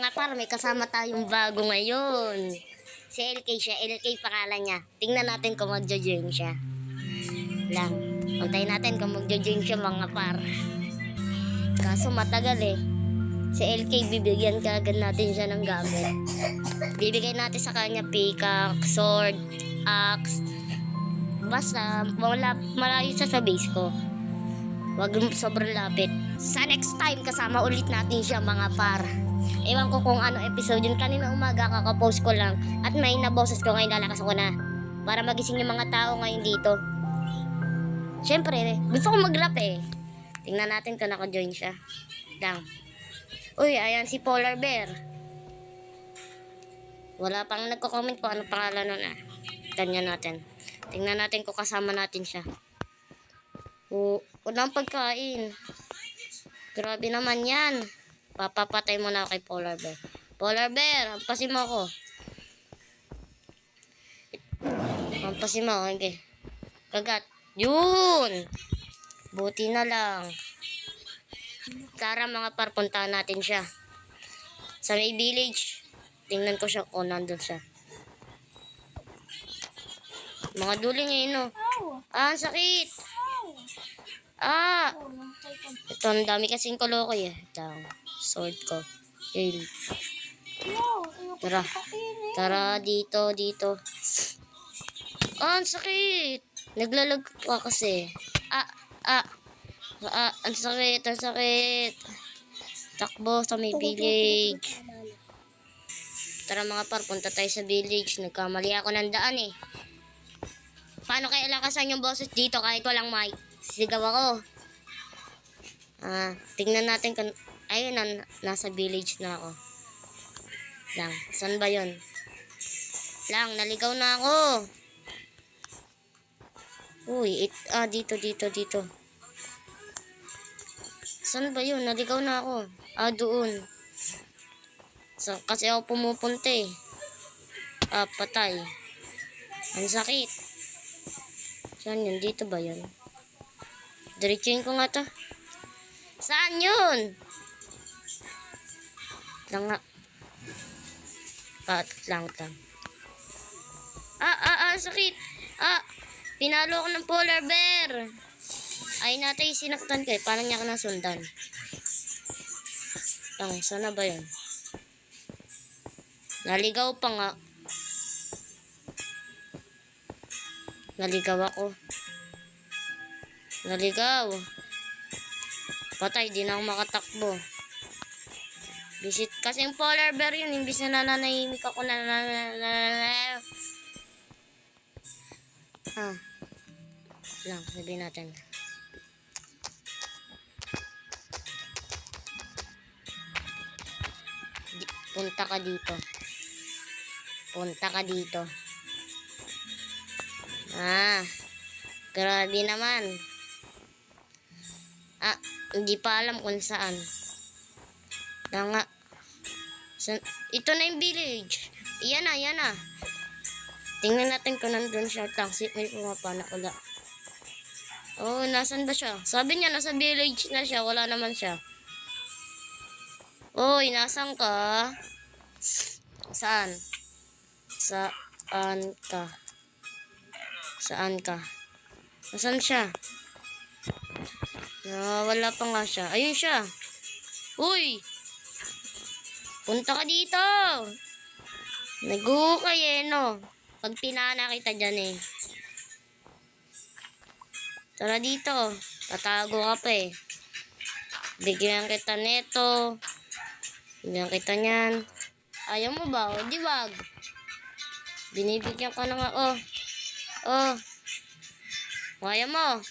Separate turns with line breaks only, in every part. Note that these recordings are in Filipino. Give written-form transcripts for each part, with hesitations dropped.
Mga par, may kasama tayong bago ngayon. Si LK siya. LK pangalan niya. Tingnan natin kung magjo-join siya. Lang. Antayin natin kung magjo-join siya mga par. Kaso matagal eh. Si LK, bibigyan ka agad natin siya ng gamit. Bibigay natin sa kanya pickaxe, sword, axe. Basta malayo siya sa base ko. Huwag sobrang lapit. Sa next time, kasama ulit natin siya mga par. Ewan ko kung ano episode yun. Kanina umaga kakapost ko lang. At may naboses ko ngayon, lalakas ako na. Para magising yung mga tao ngayon dito. Siyempre, gusto ko mag-rap eh. Tingnan natin kung naka-join siya. Lang. Uy, ayan si Polar Bear. Wala pang nagko-comment kung ano pangalan nun ah. Tingnan natin. Tingnan natin kung kasama natin siya. Walang pagkain. Grabe naman yan. Papapatay mo na kay Polar Bear. Polar Bear, hampasin mo ako. Hampasin mo ako, okay. Kagat. Yun! Buti na lang. Tara mga par, puntahan natin siya. Sa may village. Tingnan ko siya kung nandun siya. Mga duling niya yun, no? Ah, sakit! Ah! Ito, ang dami kasing kolokoy eh. Ito, sword ko. Yun. Tara, dito. Ah, ang sakit! Naglalag pa kasi. Ang sakit. Takbo sa may village. Tara mga par, punta tayo sa village. Nagkamali ako ng daan eh. Paano kaya lakasan yung boses dito kahit walang mic? Sigaw ako. Tingnan natin kung... Ayun, nasa village na ako. Lang, saan ba yun? Lang, naligaw na ako. Uy, dito. Saan ba yun? Naligaw na ako. Doon. So, kasi ako pumupunta eh. Patay. Ang sakit. Saan yun? Dito ba yun? Diretsuin ko nga to. Saan yun? Lang nga. Lang. Sakit. Pinalo ako ng Polar Bear. Ay natin sinaktan ko eh. Paano niya ka nasundan? Lang, sana ba yun? Naligaw pa nga. Naligaw ako. Patay, di na ako makatakbo. Visit kasi yung Polar Bear yun. Imbis na nananahimik ako lang, sabihin natin. Punta ka dito. Grabe naman. Hindi pa alam kung saan. Nga. Ito na yung village. Yan na. Tingnan natin kung nandun siya. May pumapanak wala. Nasan ba siya? Sabi niya nasa village na siya. Wala naman siya. Nasan ka? Saan ka? Nasaan siya? Wala pa nga siya. Ayun siya. Uy! Punta ka dito! Nag-uukay eh, no? Pag pinana kita dyan eh. Tara dito. Tatago ka pa eh. Bigyan kita neto. Bigyan kita niyan. Ayaw mo ba? Di wag. Binibigyan ka na nga. Ayaw mo.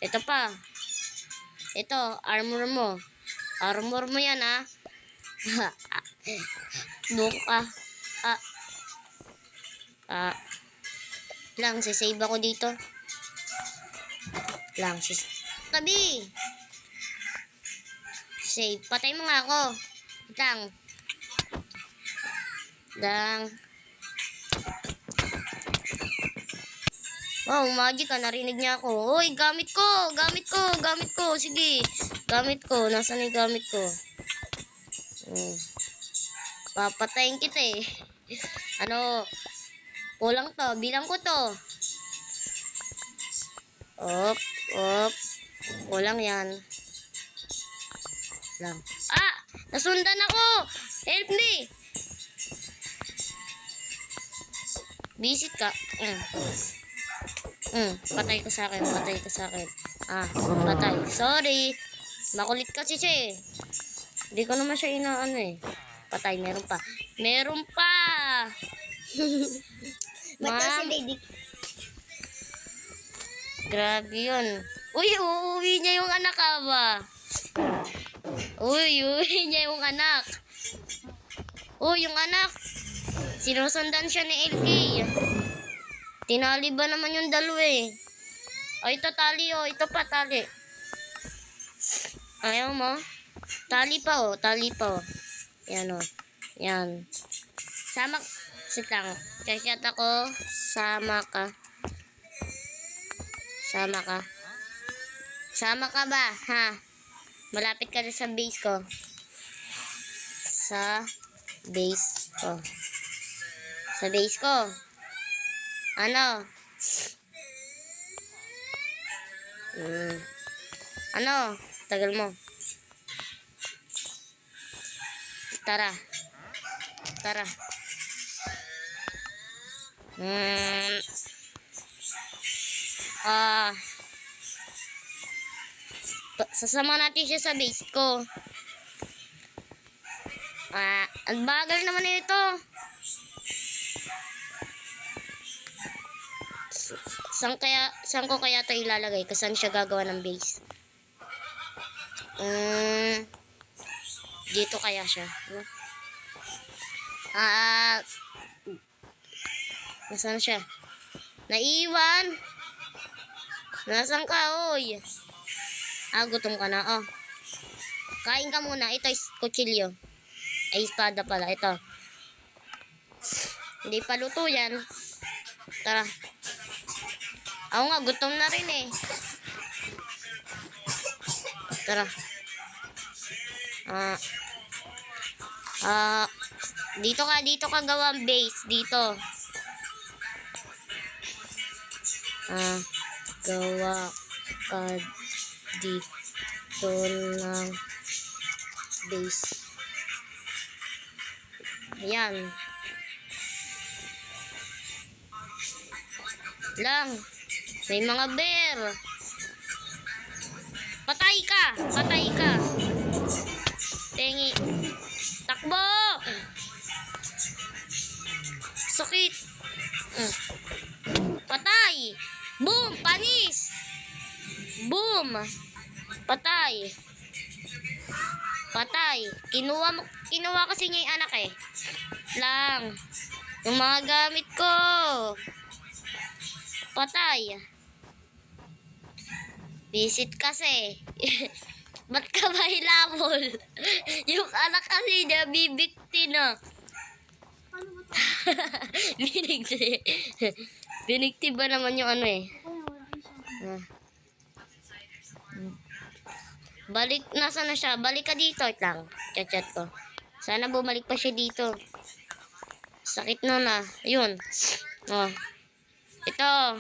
Ito pa. Ito, armor mo. Armor mo yan, ha? Buka. Lang, sisave ako dito. Tabi! Save. Patay mo nga ako. Lang. Wow, magic ka. Narinig niya ako. Uy, gamit ko. Sige. Gamit ko. Nasaan yung gamit ko? Papatayin kita eh. Ano? Kulang to. Bilang ko to. Op. Op. Kulang yan. Lang. Ah! Nasundan ako! Help me! Visit ka. Patay ka sa akin. Patay ka sa akin. Ah, patay. Sorry. Makulit kasi siya eh. Hindi ko naman siya inaano eh. Patay. Meron pa. Meron pa! Ma'am. Grabe yun. Uy, uuwi niya yung anak ka ba? Uy, uuwi niya yung anak. Uy, yung anak. Sinusundan siya ni LK. Tinali ba naman yung dalawa eh? O, ito tali oh. Ito pa tali. Ayaw mo? Tali pa oh. Tali pa oh. Yan oh. Yan. Sama. Sit lang. Chat ako. Sama ka. Sama ka. Sama ka ba? Ha? Malapit ka na sa base ko. Sa base ko. Sa base ko. Ano? Ano? Tagal mo. Tara. Tara. Sasama natin siya sa base ko. Ang bagal naman ito. Saan ko kaya ito ilalagay? Saan siya gagawa ng base? Dito kaya siya. Nasaan siya? Naiwan? Nasaan ka, oy? Gutom ka na, oh. Kain ka muna. Ito is kutsilyo. Ay, espada pala. Ito. Hindi pa luto yan. Tara. Ako nga, gutom na rin eh. Tara. Dito ka gawa ang base. Dito. Gawa ka dito ng base. Ayan. Lang. May mga bear. Patay ka. Patay ka. Tengi. Takbo. Sakit. Patay. Boom. Panis. Boom. Patay. Patay. Kinuha kasi niya yung anak eh. Lang. Yung mga gamit ko. Patay. Visit kasi. Ba't ka ba hilabol? Yung anak kasi niya bibikti na. Binigti. Binigti ba naman yung ano eh? Balik, nasa na siya? Balik ka dito. Wait lang. Chat ko. Sana bumalik pa siya dito. Sakit na na. Ayun. Oh. Ito.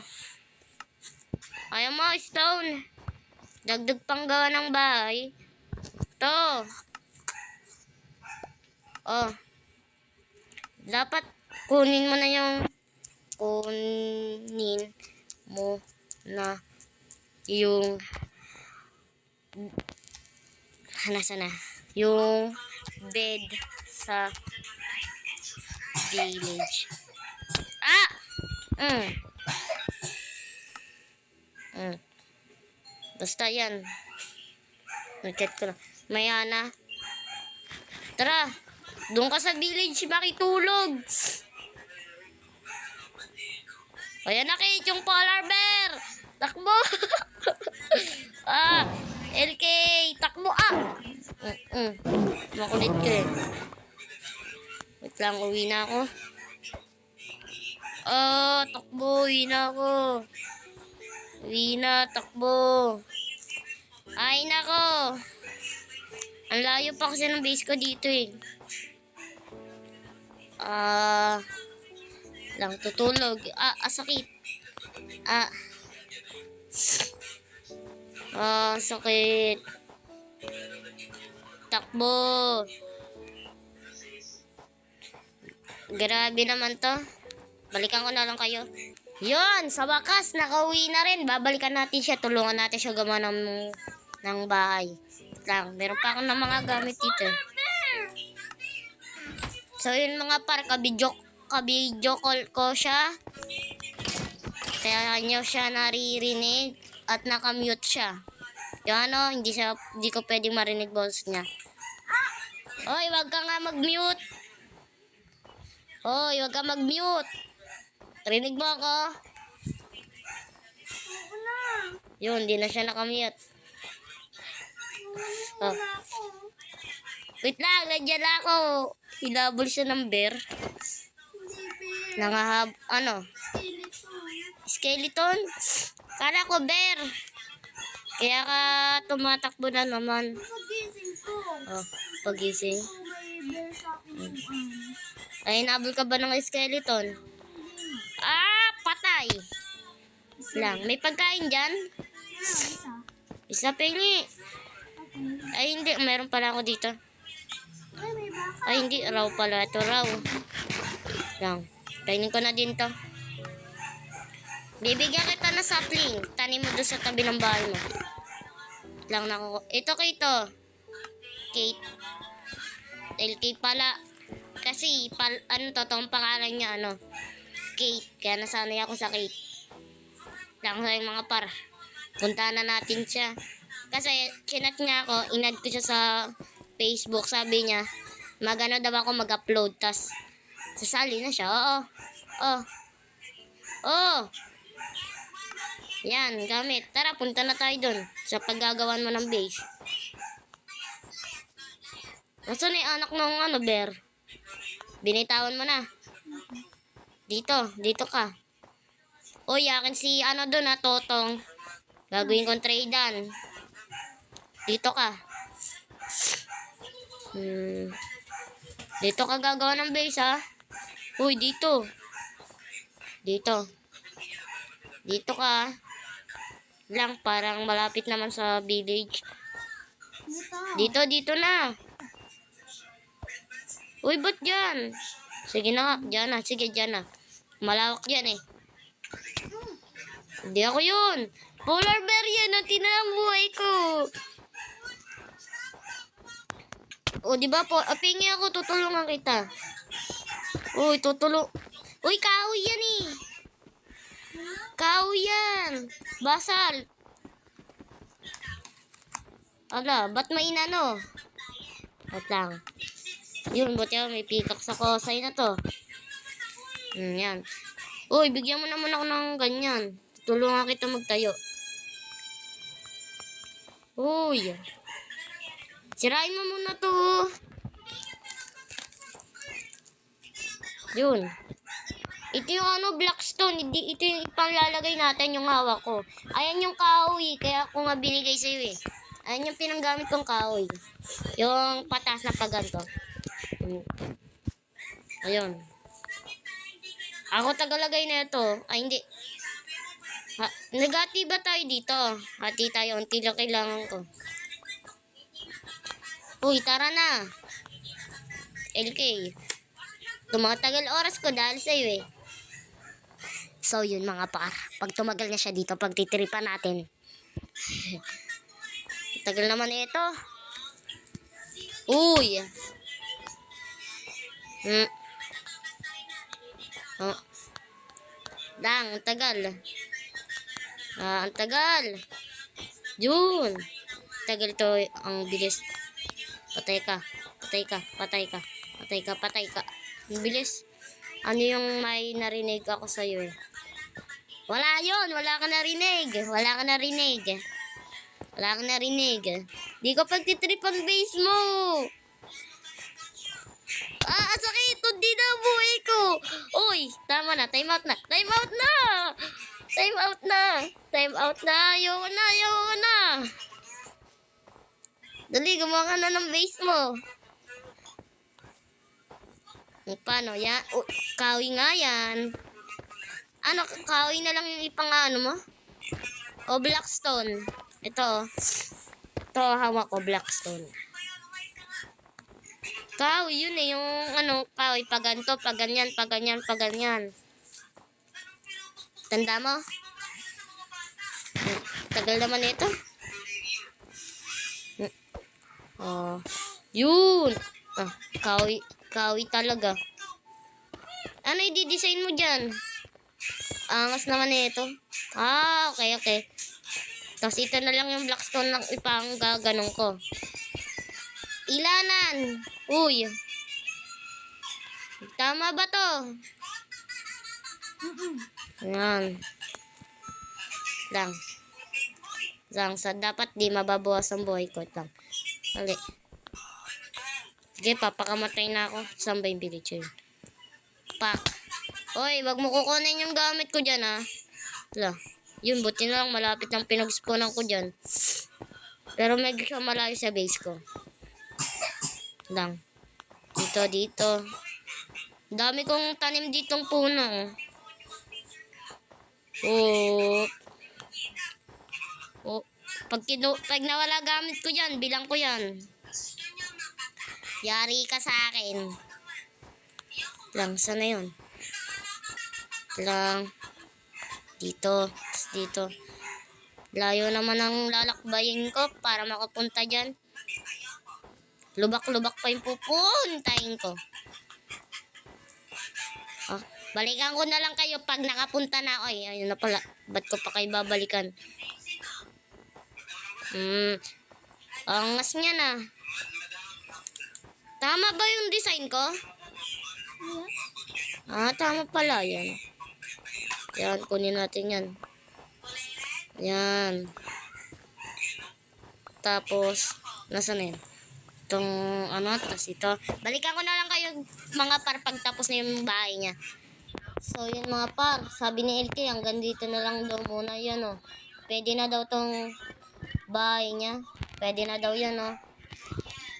Ayaw mo, stone. Dagdag pang gawa ng bahay. Ito. Oh. Dapat kunin mo na yung nasa na? Yung bed sa village. Basta yan. Nag-chat ko na. Mayana. Tara. Doon ka sa village makitulog. Ayan na Kate, yung polar bear. Takbo. LK. Takbo Makulit ka eh. Wait lang, uwi na ako. Takbo. Uwi na ako. Uwi na, takbo. Ay, nako. Ang layo pa kasi ng base ko dito eh. Lang tutulog. Sakit. Ah, sakit. Takbo. Grabe naman to. Balikan ko na lang kayo. Yun, sa wakas, nakauwi na rin. Babalikan natin siya. Tulungan natin siya gumawa ng bahay. Lang, meron pa akong ng mga gamit dito. So yun mga par, kabidyo call ko siya. Kaya nyo siya naririnig at nakamute siya. Yung hindi ko pwedeng marinig boses niya. Hoy, wag ka nga mag-mute. Hoy, wag ka mag-mute. Rinig mo ako? Yun, hindi na siya nakamute. Oh. Wait lang, nandiyan ako. Hilabol siya ng bear. Skeleton? Kala ko bear. Kaya ka tumatakbo na naman. Oh, pagising. Ay, hinabol ka ba ng skeleton? Patay. Lang, may pagkain dyan? Isa pingi. Ay, hindi. Meron pala ako dito. Ay, hindi. Raw pala. Ito raw. Lang. Kainin ko na din to. Bibigyan kita na sapling. Tanim mo doon sa tabi ng bahay mo. Lang nako. Ito Kate. Kate. LK pala. Kasi, totoong pangalan niya, Kate. Kaya nasanay ako sa Kate. Lang sa mga par. Punta na natin siya. Kasi, chinat niya ako. Inad ko siya sa Facebook. Sabi niya, magano daw ako mag-upload. Tas, sasali na siya. Oo. Yan, gamit. Tara, punta na tayo dun. Sa paggagawan mo ng base. Nasaan yung anak ng bear? Binitawan mo na. Dito ka. Uy, akin si dun Totong. Gagawin kong trade-an. Dito ka. Dito ka gagawa ng base, ha? Uy, dito. Dito ka. Lang, parang malapit naman sa village. Dito na. Uy, ba't dyan? Sige na, dyan na. Sige, dyan na. Malawak dyan eh. Hindi ako yun. Polar bear yan. Tinang buhay ko. O, diba po? Apingi ako. Tutulungan kita. Uy, Uy, kahoy yan eh. Kahoy yan. Basal. Ala, ba't may inano? Ba't lang. Yun, buti ako may pikak sa kosay na to. Yan. Uy, bigyan mo naman ako ng ganyan. Tulungan kita magtayo. Uy. Sirain mo muna to. Yun. Ito yung blackstone. Ito yung ipanglalagay natin yung hawak ko. Ayan yung kahoy. Kaya ako nga binigay sa'yo eh. Ayan yung pinanggamit kong kahoy. Yung patas na paganto. Ayun. Ako tagalagay na ito. Ay, hindi. Nagati ba tayo dito? Hati tayo. Unti lang kailangan ko. Uy, tara na. LK. Tumatagal oras ko dahil sa'yo eh. So yun mga par. Pag tumagal na siya dito, pagtitiripan natin. Tagal naman ito. Uy. Ang tagal. Ang tagal. Yun. Tagal to. Ang bilis. Patay ka. Ang bilis. Ano yung may narinig ako sa'yo eh? Wala yun. Wala ka narinig. Di ko pagtitrip ang base mo. Sakit. Hindi na ang buhay ko. Uy, tama na. Time out na. Ayoko na. Dali, gumawa ka na ng base mo. Paano? Yan. Kahoy nga yan. Ano, kahoy na lang yung ipang-ano mo? O, blackstone. Ito, oh. Ito, hawak ko, blackstone. Kahoy, yun eh. Yung, ano, kahoy. Pag ganito, pag ganyan, pag ganyan, pag ganyan. Tanda mo? Tagal naman ito. Oh, yun. Ah, kahoy. Kahoy talaga. Ano i-design mo dyan? Angas naman ito. Ah, okay, okay. Tapos ito na lang yung blackstone lang ipang gaganong ko. Ilanan. Uy. Tama ba to? Ayan. Lang. Dapat di mababawas ang buhay ko. Lang. Hali. Sige, papakamatay na ako. Saan ba yung villager? Pak. Oy, wag mo kukunin yung gamit ko dyan, ha. Wala. Yun, buti na lang. Malapit lang pinag-spawnan ko dyan. Pero medyo siya malayo sa base ko. Lang. Dito. Dami kong tanim ditong puno. Oh. Oh. Pag nawala gamit ko dyan, bilang ko yan. Yari ka sa akin. Lang, sana yun? Lang. Dito. Dito. Layo naman ang lalakbayin ko para makapunta dyan. Lubak-lubak pa yung pupuntahin ko. Ah, balikan ko na lang kayo pag nakapunta na ako. Ayun na pala. Ba't ko pa kayo babalikan? Angas niya na. Tama ba yung design ko? Ah, tama pala. Yan. Yan, kunin natin yan. Yan. Tapos, nasa na yun? Itong, tapos ito. Balikan ko na lang kayo, mga par, pagtapos na yung bahay niya. So, yun mga par. Sabi ni LK, hanggang dito na lang daw muna yan, oh. Pwede na daw tong bahay niya. Pwede na daw yan, oh.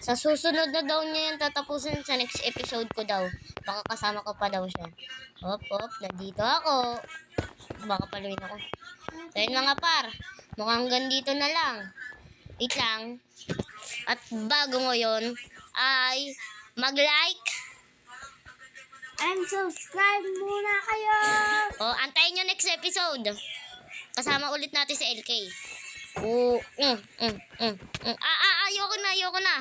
Sa susunod na daw niya yan tatapusin sa next episode ko daw. Baka kasama ko pa daw siya. Hop, nandito ako. Baka paluin ako. So, yun mga par. Mukhang hanggang dito na lang. Wait lang. At bago ngayon ay mag-like
and subscribe muna kayo.
o antayin nyo next episode. Kasama ulit natin si LK. Ayoko na.